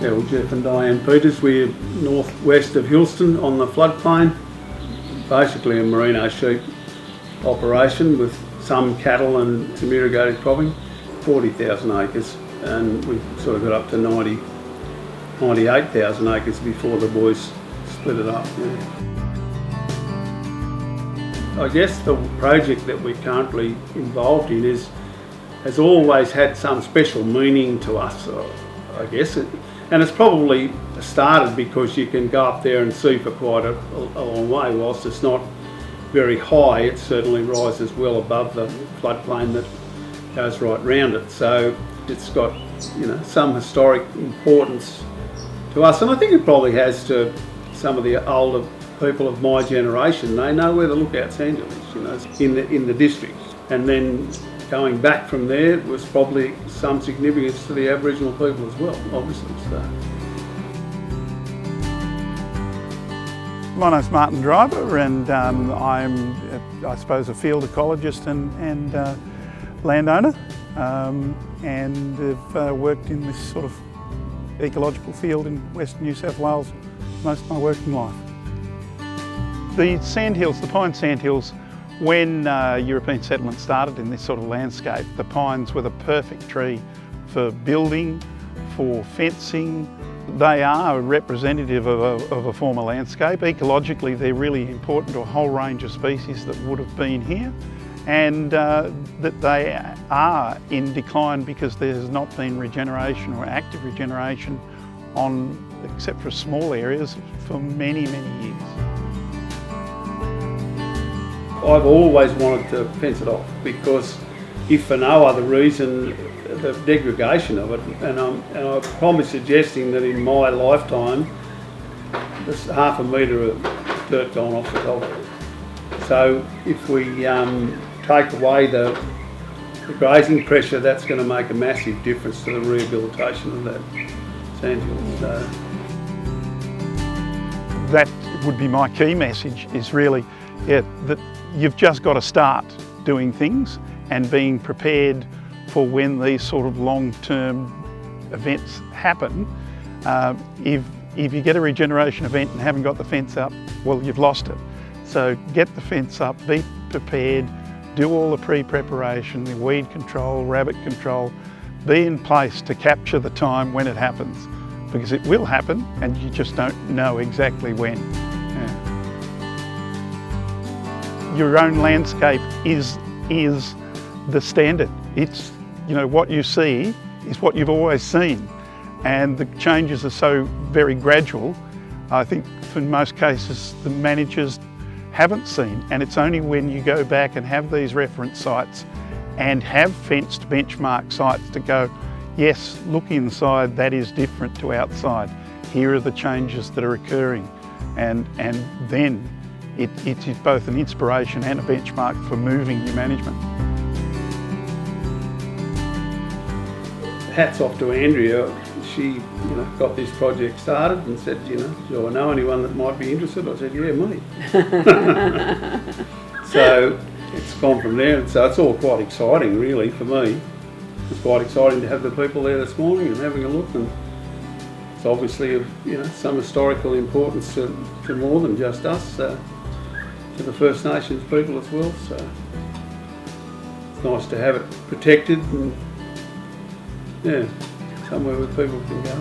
Yeah, well, Jeff and Diane Peters, we're northwest of Hillston on the floodplain. Basically a merino sheep operation with some cattle and some irrigated cropping, 40,000 acres, and we sort of got up to 98,000 acres before the boys split it up. Yeah. I guess the project that we're currently involved in has always had some special meaning to us, I guess. And it's probably started because you can go up there and see for quite a long way. Whilst it's not very high, it certainly rises well above the floodplain that goes right round it. So it's got, some historic importance to us, and I think it probably has to some of the older people of my generation. They know where the Lookout Sandhill is, in the district. And then going back from there was probably some significance to the Aboriginal people as well, obviously. So. My name's Martin Driver, and I'm, I suppose, a field ecologist and landowner, and have worked in this sort of ecological field in Western New South Wales most of my working life. The sandhills, the pine sandhills, when European settlement started in this sort of landscape, the pines were the perfect tree for building, for fencing. They are representative of a former landscape. Ecologically, they're really important to a whole range of species that would have been here, and that they are in decline because there has not been regeneration or active regeneration on, except for small areas, for many, many years. I've always wanted to fence it off because, if for no other reason, the degradation of it, and I'm probably suggesting that in my lifetime there's half a metre of dirt gone off the top of it. So if we take away the grazing pressure, that's going to make a massive difference to the rehabilitation of that sandhill. So that would be my key message, is really that you've just got to start doing things and being prepared for when these sort of long-term events happen. If you get a regeneration event and haven't got the fence up, well, you've lost it. So get the fence up, be prepared, do all the pre-preparation, the weed control, rabbit control, be in place to capture the time when it happens, because it will happen and you just don't know exactly when. Yeah. Your own landscape is the standard. It's, what you see is what you've always seen, and the changes are so very gradual. I think in most cases the managers haven't seen, and it's only when you go back and have these reference sites and have fenced benchmark sites to go, yes, look inside, that is different to outside. Here are the changes that are occurring, and then it is both an inspiration and a benchmark for moving your management. Hats off to Andrea. She got this project started and said, do I know anyone that might be interested? I said, yeah, me. So it's gone from there, and so it's all quite exciting really for me. It's quite exciting to have the people there this morning and having a look, and it's obviously of some historical importance to more than just us, to the First Nations people as well. So it's nice to have it protected and somewhere where people can go.